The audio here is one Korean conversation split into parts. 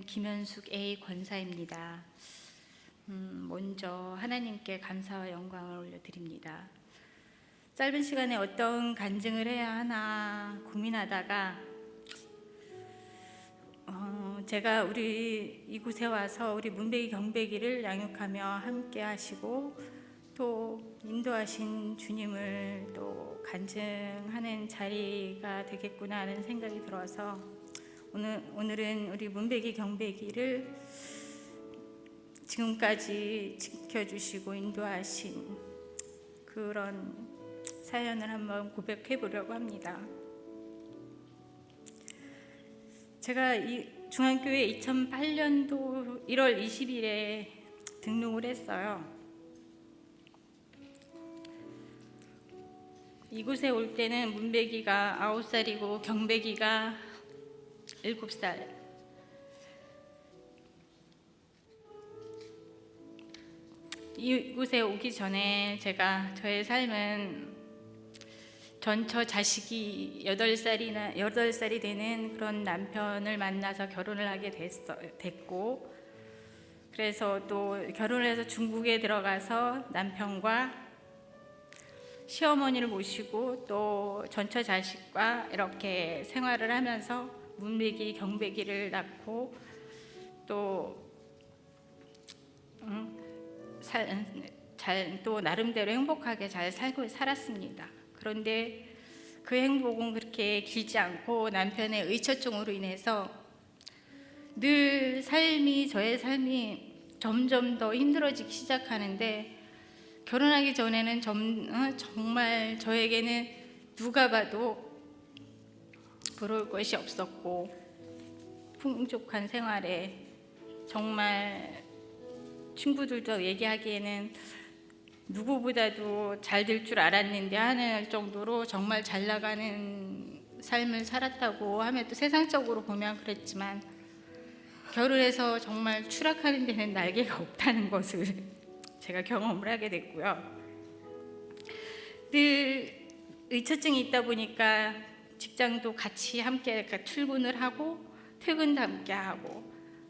김현숙 A 권사입니다. 먼저 하나님께 감사와 영광을 올려드립니다. 짧은 시간에 어떤 간증을 해야 하나 고민하다가 제가 우리 이곳에 와서 우리 문배기 경배기를 양육하며 함께 하시고 또 인도하신 주님을 또 간증하는 자리가 되겠구나 하는 생각이 들어서 오늘은 우리 문배기 경배기를 지금까지 지켜주시고 인도하신 그런 사연을 한번 고백해 보려고 합니다. 제가 이 중앙교회 2008년도 1월 20일에 등록을 했어요. 이곳에 올 때는 문배기가 9살이고 경배기가 7살. 이곳에 오기 전에 제가 저의 삶은 전처 자식이 8살이 되는 그런 남편을 만나서 결혼을 하게 됐고, 그래서 또 결혼을 해서 중국에 들어가서 남편과 시어머니를 모시고 또 전처 자식과 이렇게 생활을 하면서 문배기 경배기를 낳고 또 또 나름대로 행복하게 잘 살았습니다. 그런데 그 행복은 그렇게 길지 않고 남편의 의처증으로 인해서 늘 저의 삶이 점점 더 힘들어지기 시작하는데, 결혼하기 전에는 정말 저에게는 누가 봐도 부러울 것이 없었고 풍족한 생활에 정말 친구들도 얘기하기에는 누구보다도 잘 될 줄 알았는데 하는 정도로 정말 잘 나가는 삶을 살았다고 하면 또 세상적으로 보면 그랬지만, 결혼해서 정말 추락하는 데는 날개가 없다는 것을 제가 경험을 하게 됐고요. 늘 의처증이 있다 보니까 직장도 같이 함께 출근을 하고 퇴근도 함께 하고,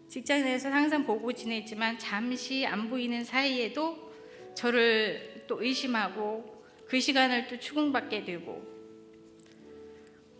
직장 내에서 항상 보고 지냈지만 잠시 안 보이는 사이에도 저를 또 의심하고 그 시간을 또 추궁받게 되고,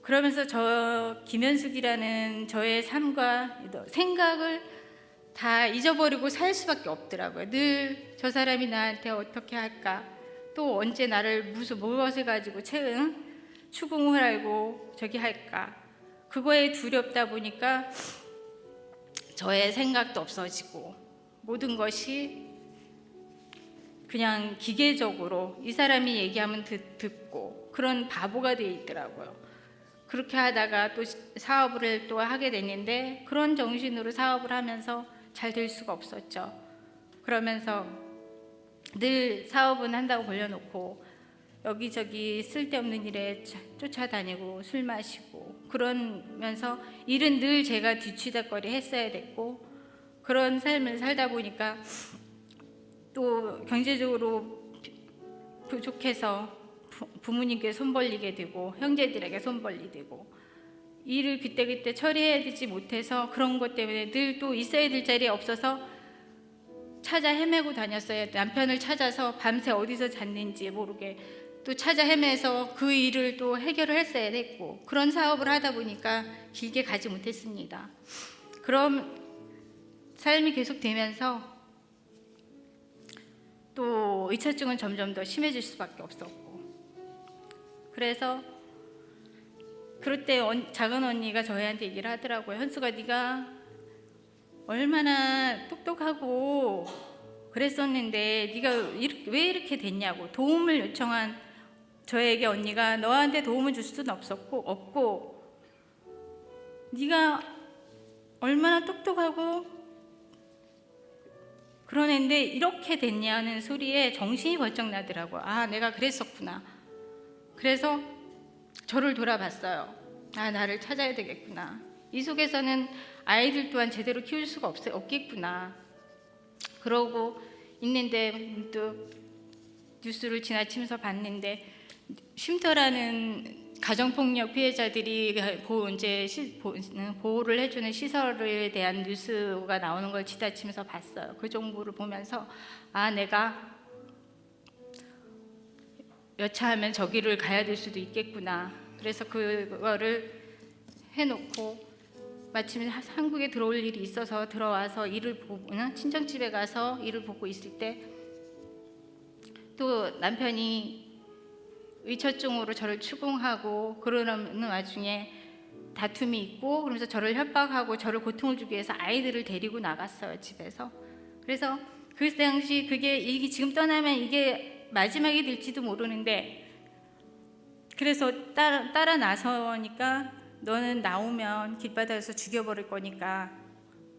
그러면서 저 김현숙이라는 저의 삶과 생각을 다 잊어버리고 살 수밖에 없더라고요. 늘 저 사람이 나한테 어떻게 할까, 또 언제 나를 무엇을 가지고 추궁을 하고 저기 할까, 그거에 두렵다 보니까 저의 생각도 없어지고 모든 것이 그냥 기계적으로 이 사람이 얘기하면 듣고 그런 바보가 되어 있더라고요. 그렇게 하다가 또 사업을 또 하게 됐는데 그런 정신으로 사업을 하면서 잘 될 수가 없었죠. 그러면서 늘 사업은 한다고 벌려놓고 여기저기 쓸데없는 일에 쫓아다니고 술 마시고 그러면서 일은 늘 제가 뒤치다거리 했어야 됐고, 그런 삶을 살다 보니까 또 경제적으로 부족해서 부모님께 손 벌리게 되고 형제들에게 손 벌리게 되고, 일을 그때그때 처리해야 되지 못해서 그런 것 때문에 늘 또 있어야 될 자리에 없어서 찾아 헤매고 다녔어요. 남편을 찾아서 밤새 어디서 잤는지 모르게 또 찾아 헤매서 그 일을 또 해결을 했어야 됐고, 그런 사업을 하다 보니까 길게 가지 못했습니다. 그럼 삶이 계속되면서 또 의처증은 점점 더 심해질 수밖에 없었고, 그래서 그럴 때 작은 언니가 저희한테 얘기를 하더라고요. 현수가, 네가 얼마나 똑똑하고 그랬었는데 네가 왜 이렇게 됐냐고 도움을 요청한 저에게 언니가, 너한테 도움을 줄 수는 없고 네가 얼마나 똑똑하고 그런 애인데 이렇게 됐냐는 소리에 정신이 벌쩍 나더라고요. 아, 내가 그랬었구나. 그래서 저를 돌아봤어요. 아, 나를 찾아야 되겠구나. 이 속에서는 아이들 또한 제대로 키울 수가 없겠구나. 그러고 있는데 문득 뉴스를 지나치면서 봤는데 쉼터라는 가정폭력 피해자들이 보호를 해주는 시설에 대한 뉴스가 나오는 걸 지나치면서 봤어요. 그 정보를 보면서 내가 여차하면 저기를 가야 될 수도 있겠구나. 그래서 그거를 해놓고 마침 한국에 들어올 일이 있어서 들어와서 일을 보고 친정집에 가서 일을 보고 있을 때 또 남편이 의처증으로 저를 추궁하고 그러는 와중에 다툼이 있고 그러면서 저를 협박하고 저를 고통을 주기 위해서 아이들을 데리고 나갔어요, 집에서. 그래서 그 당시 이게 지금 떠나면 이게 마지막이 될지도 모르는데, 그래서 따라 나서니까 너는 나오면 길바닥에서 죽여버릴 거니까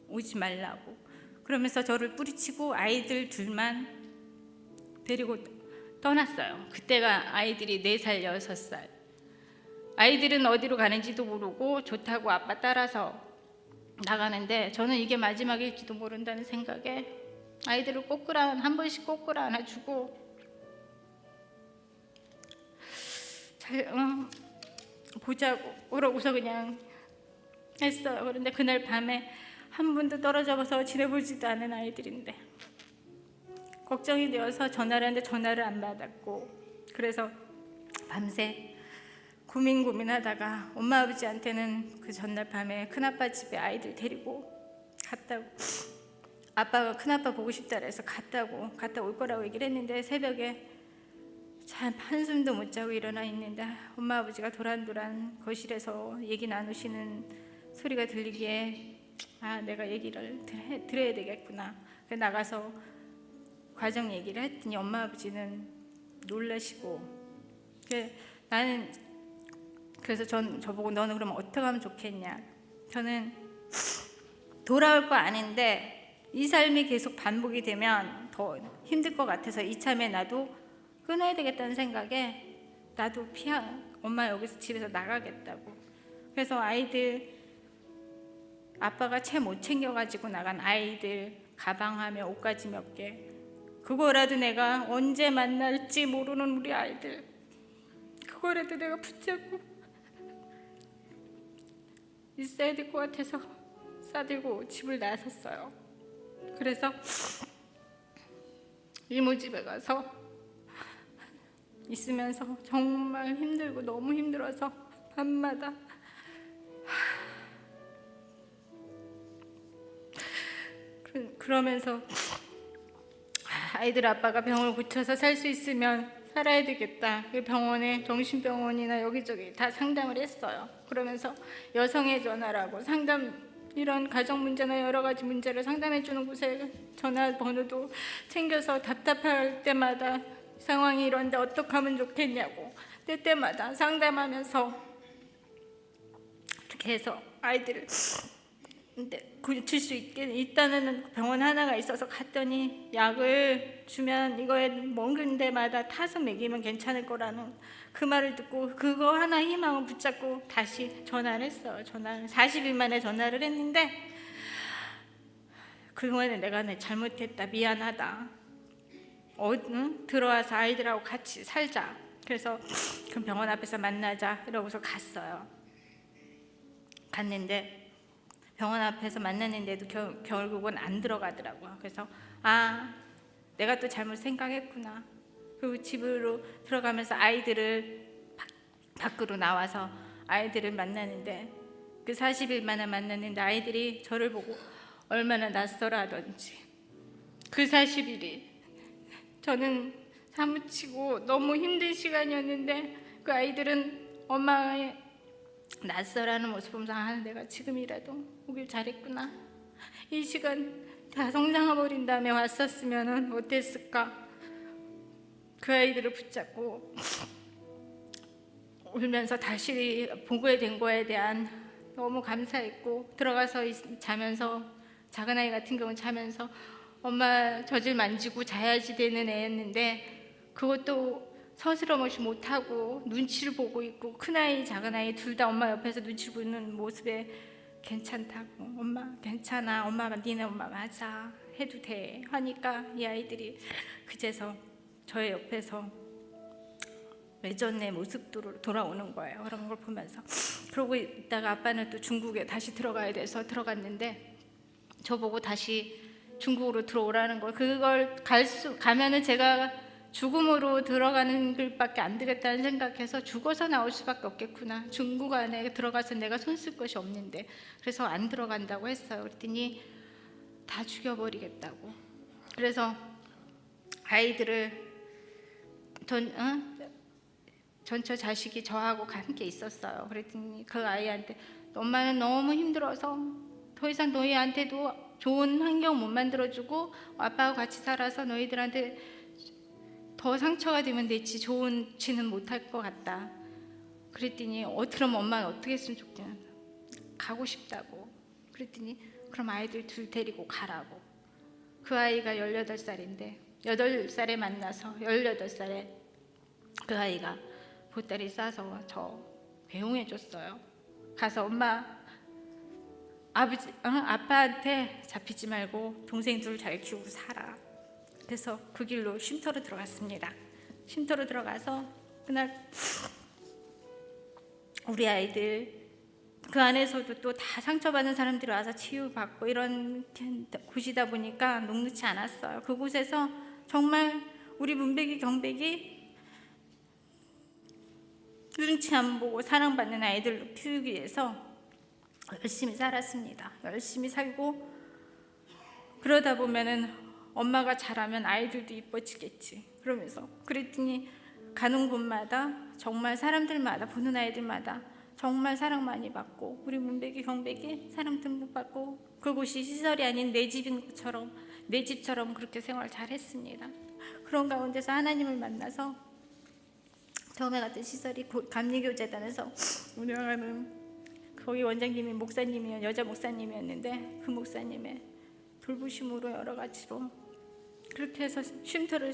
오지 말라고 그러면서 저를 뿌리치고 아이들 둘만 데리고 떠났어요. 그때가 아이들이 4살, 6살. 아이들은 어디로 가는지도 모르고 좋다고 아빠 따라서 나가는데 저는 이게 마지막일지도 모른다는 생각에 아이들을 한 번씩 꼬꾸라 안아주고 보자고 그러고서 그냥 했어요. 그런데 그날 밤에 한 번도 떨어져서 지내보지도 않은 아이들인데 걱정이 되어서 전화를 했는데 전화를 안 받았고, 그래서 밤새 고민하다가 엄마 아버지한테는 그 전날 밤에 큰아빠 집에 아이들 데리고 갔다고, 아빠가 큰아빠 보고 싶다 그래서 갔다 올 거라고 얘기를 했는데 새벽에 참 한숨도 못 자고 일어나 있는데 엄마 아버지가 도란도란 거실에서 얘기 나누시는 소리가 들리기에 내가 얘기를 들어야 되겠구나. 그래서 나가서 과정 얘기를 했더니 엄마 아버지는 놀라시고, 나는 그래서 저보고 너는 그럼 어떻게 하면 좋겠냐. 저는 돌아올 거 아는데 이 삶이 계속 반복이 되면 더 힘들 것 같아서 이참에 나도 끊어야 되겠다는 생각에 나도 엄마 여기서 집에서 나가겠다고. 그래서 아이들 아빠가 채 못 챙겨가지고 나간 아이들 가방하며 옷가지 몇 개, 그거라도 내가 언제 만날지 모르는 우리 아이들, 그거라도 내가 붙잡고 있어야 될 것 같아서 싸들고 집을 나섰어요. 그래서 이모 집에 가서 있으면서 정말 힘들고 너무 힘들어서 밤마다 그러면서 아이들 아빠가 병을 고쳐서 살 수 있으면 살아야 되겠다. 그 병원에 정신병원이나 여기저기 다 상담을 했어요. 그러면서 여성의 전화라고 이런 가정 문제나 여러 가지 문제를 상담해 주는 곳에 전화번호도 챙겨서 답답할 때마다 상황이 이런데 어떻게 하면 좋겠냐고 때때마다 상담하면서 이렇게 해서 아이들을 고칠 수 있다는 병원 하나가 있어서 갔더니 약을 주면 이거에 먹는 데마다 타서 먹이면 괜찮을 거라는 그 말을 듣고 그거 하나 희망을 붙잡고 다시 전화를 했어요. 40일 만에 전화를 했는데 그동안에 내가 잘못했다, 미안하다, 들어와서 아이들하고 같이 살자. 그래서 그 병원 앞에서 만나자 이러고서 갔어요. 갔는데 병원 앞에서 만났는데도 결국은 안 들어가더라고요. 그래서 내가 또 잘못 생각했구나. 그리고 집으로 들어가면서 아이들을 밖으로 나와서 아이들을 만나는데 그 40일 만에 만났는데 아이들이 저를 보고 얼마나 낯설어하던지, 그 40일이 저는 사무치고 너무 힘든 시간이었는데 그 아이들은 엄마의 낯설어하는 모습 보면서 내가 지금이라도 오길 잘했구나, 이 시간 다 성장해버린 다음에 왔었으면 어땠을까. 그 아이들을 붙잡고 울면서 다시 보게 된 거에 대한 너무 감사했고, 들어가서 자면서 작은 아이 같은 경우는 자면서 엄마 젖을 만지고 자야지 되는 애였는데 그것도 서스럼없이 못하고 눈치를 보고 있고, 큰아이 작은아이 둘 다 엄마 옆에서 눈치를 보는 모습에 괜찮다고, 엄마 괜찮아, 엄마 니네 엄마 맞아 해도 돼 하니까 이 아이들이 그제서 저의 옆에서 예전의 모습으로 돌아오는 거예요. 그런 걸 보면서. 그러고 있다가 아빠는 또 중국에 다시 들어가야 돼서 들어갔는데 저보고 다시 중국으로 들어오라는 거. 그걸 가면은 제가 죽음으로 들어가는 길밖에 안 되겠다는 생각해서 죽어서 나올 수밖에 없겠구나. 중국 안에 들어가서 내가 손 쓸 것이 없는데. 그래서 안 들어간다고 했어요. 그랬더니 다 죽여버리겠다고. 그래서 아이들을 전처 자식이 저하고 함께 있었어요. 그랬더니 그 아이한테 엄마는 너무 힘들어서 더 이상 너희한테도 좋은 환경 못 만들어주고 아빠하고 같이 살아서 너희들한테 더 상처가 되면 되지 좋은지는 못할 것 같다. 그랬더니 그럼 엄마는 어떻게 했으면 좋겠냐. 가고 싶다고. 그랬더니 그럼 아이들 둘 데리고 가라고. 그 아이가 18살인데 8살에 만나서 18살에 그 아이가 보따리 싸서 저 배웅해 줬어요. 가서 엄마 아빠한테 잡히지 말고 동생 둘 잘 키우고 살아. 그래서 그 길로 쉼터로 들어갔습니다. 쉼터로 들어가서 그날 우리 아이들 그 안에서도 또 다 상처받은 사람들이 와서 치유받고 이런 곳이다 보니까 녹록지 않았어요. 그곳에서 정말 우리 문백이 경백이 눈치 안 보고 사랑받는 아이들로 키우기 위해서 열심히 살았습니다. 열심히 살고 그러다 보면은 엄마가 잘하면 아이들도 이뻐지겠지. 그러면서 그랬더니 가는 곳마다 정말 사람들마다 보는 아이들마다 정말 사랑 많이 받고 우리 문백이 경백이 사랑 듬뿍 받고 그곳이 시설이 아닌 내 집인 것처럼 내 집처럼 그렇게 생활 잘했습니다. 그런 가운데서 하나님을 만나서 처음에 갔던 시설이 감리교재단에서 운영하는 거기 원장님이 목사님이요 여자 목사님이었는데 그 목사님의 돌보심으로 여러 가지로 그렇게 해서 쉼터를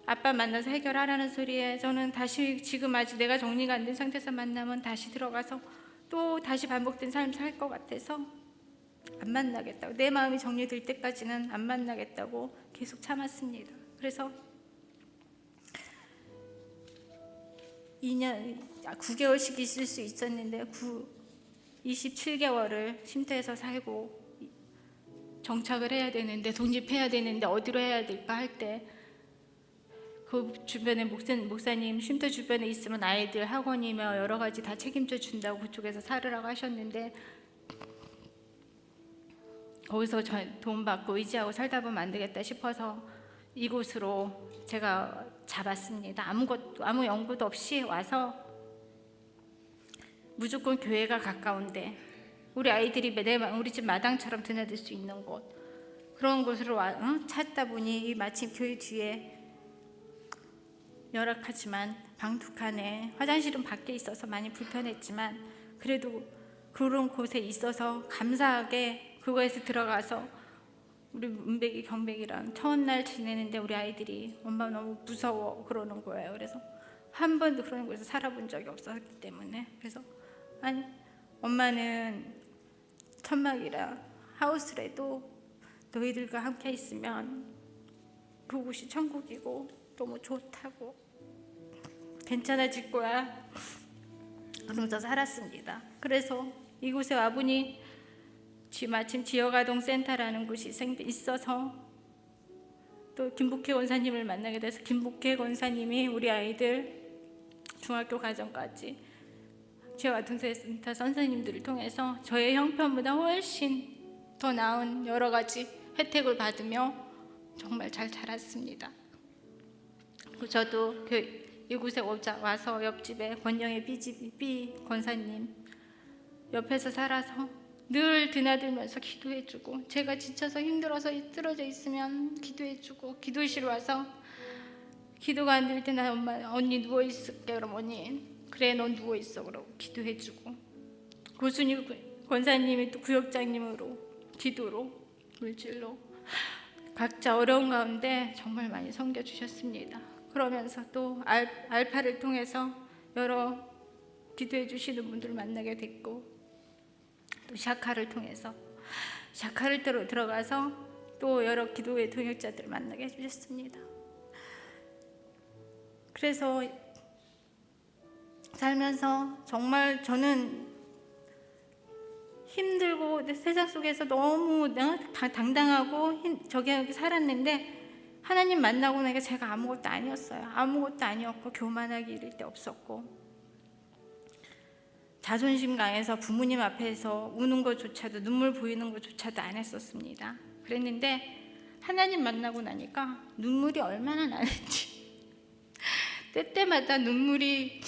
아빠 만나서 해결하라는 소리에 저는 다시 지금 아직 내가 정리가 안 된 상태에서 만나면 다시 들어가서 또 다시 반복된 삶을 살 것 같아서 안 만나겠다고 내 마음이 정리될 때까지는 안 만나겠다고 계속 참았습니다. 그래서 9개월씩 있을 수 있었는데 27개월을 쉼터에서 살고 정착을 해야 되는데 독립해야 되는데 어디로 해야 될까 할 때 그 주변에 목사님 쉼터 주변에 있으면 아이들 학원이며 여러 가지 다 책임져 준다고 그쪽에서 살으라고 하셨는데 거기서 돈 받고 의지하고 살다 보면 안 되겠다 싶어서 이곳으로 제가 잡았습니다. 아무 연구도 없이 와서 무조건 교회가 가까운데 우리 아이들이 우리 집 마당처럼 드나들 수 있는 곳 그런 곳으로 찾다 보니 마침 교회 뒤에 열악하지만 방독하네 화장실은 밖에 있어서 많이 불편했지만 그래도 그런 곳에 있어서 감사하게 그거에서 들어가서 우리 문백이 경백이랑 첫날 지내는데 우리 아이들이 엄마 너무 무서워 그러는 거예요. 그래서 한 번도 그런 곳에서 살아본 적이 없었기 때문에 그래서 엄마는 천막이라 하우스라도 너희들과 함께 있으면 그곳이 천국이고 너무 좋다고 괜찮아질 거야 그러면서 살았습니다. 그래서 이곳에 와보니 마침 지역아동센터라는 곳이 있어서 또 김복혜 권사님을 만나게 돼서 김복혜 권사님이 우리 아이들 중학교 과정까지 지역아동센터 선생님들을 통해서 저의 형편보다 훨씬 더 나은 여러 가지 혜택을 받으며 정말 잘 자랐습니다. 그리고 저도 이곳에 와서 옆집에 권영의 B 권사님 옆에서 살아서 늘 드나들면서 기도해주고 제가 지쳐서 힘들어서 쓰러져 있으면 기도해주고 기도실 와서 기도가 안 될 때는 엄마 언니 누워있을게 그럼 언니 그래 넌 누워있어 그러고 기도해주고 고순이 권사님이 또 구역장님으로 기도로 물질로 각자 어려운 가운데 정말 많이 섬겨주셨습니다. 그러면서 또 알파를 통해서 여러 기도해 주시는 분들을 만나게 됐고 또 샤카를 통해서 샤카를 들어가서 또 여러 기도의 동역자들을 만나게 해주셨습니다. 그래서 살면서 정말 저는 힘들고 세상 속에서 너무 당당하고 저기 살았는데 하나님 만나고 나니까 제가 아무것도 아니었어요. 아무것도 아니었고 교만하기 이를 데 없었고 자존심 강해서 부모님 앞에서 우는 것조차도 눈물 보이는 것조차도 안 했었습니다. 그랬는데 하나님 만나고 나니까 눈물이 얼마나 나는지 때때마다 눈물이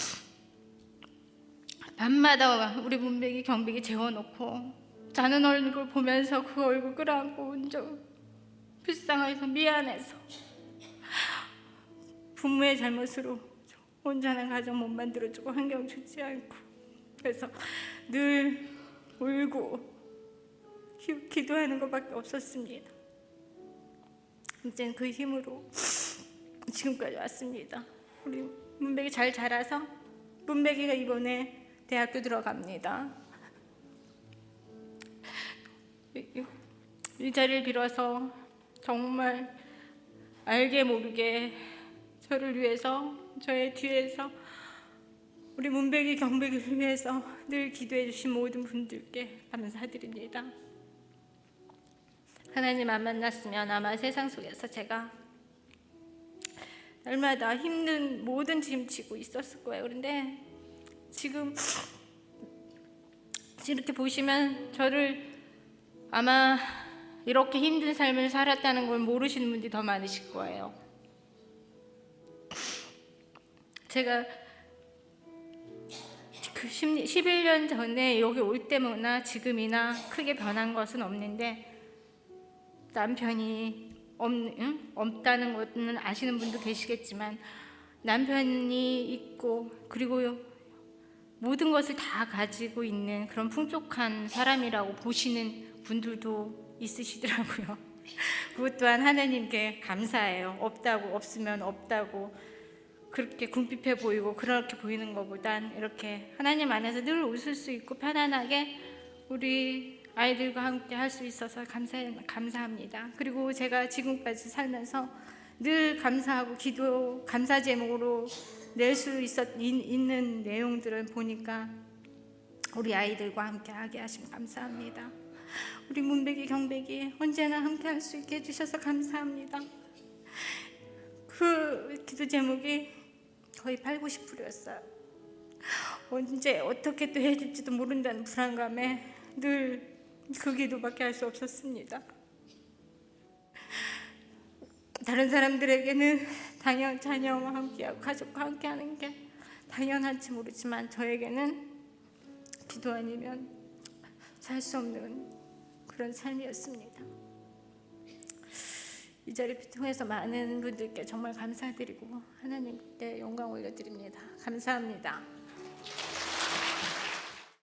밤마다 우리 문백이 경백이 재워놓고 자는 얼굴 보면서 그 얼굴 끌어안고 온 적 불쌍해서 미안해서 부모의 잘못으로 온전한 가정 못 만들어주고 환경 주지 않고 그래서 늘 울고 기도하는 것밖에 없었습니다. 이제 그 힘으로 지금까지 왔습니다. 우리 문백이 잘 자라서 문백이가 이번에 대학교 들어갑니다. 이 자리를 빌어서 정말 알게 모르게 저를 위해서 저의 뒤에서 우리 문백이 경백이를 위해서 늘 기도해 주신 모든 분들께 감사드립니다. 하나님 안 만났으면 아마 세상 속에서 제가 날마다 힘든 모든 짐 지고 있었을 거예요. 그런데 지금 이렇게 보시면 저를 아마 이렇게 힘든 삶을 살았다는 걸 모르시는 분들이 더 많으실 거예요. 제가 그 11년 전에 여기 올 때나 지금이나 크게 변한 것은 없는데 남편이 없다는 것은 아시는 분도 계시겠지만 남편이 있고 그리고 모든 것을 다 가지고 있는 그런 풍족한 사람이라고 보시는 분들도 있으시더라고요. 그것 또한 하나님께 감사해요. 없으면 없다고 그렇게 궁핍해 보이고 그렇게 보이는 것보단 이렇게 하나님 안에서 늘 웃을 수 있고 편안하게 우리 아이들과 함께 할 수 있어서 감사합니다. 그리고 제가 지금까지 살면서 늘 감사하고 기도 감사 제목으로 낼 수 있는 내용들을 보니까 우리 아이들과 함께 하게 하시면 감사합니다. 우리 문백이 경백이 언제나 함께 할 수 있게 해주셔서 감사합니다. 그 기도 제목이 거의 80~90%였어요. 언제 어떻게 또 해줄지도 모른다는 불안감에 늘 그 기도밖에 할 수 없었습니다. 다른 사람들에게는 자녀와 함께하고 가족과 함께하는 게 당연한지 모르지만 저에게는 기도 아니면 살 수 없는 그런 삶이었습니다. 이 자리를 통해서 많은 분들께 정말 감사드리고 하나님께 영광 올려드립니다. 감사합니다.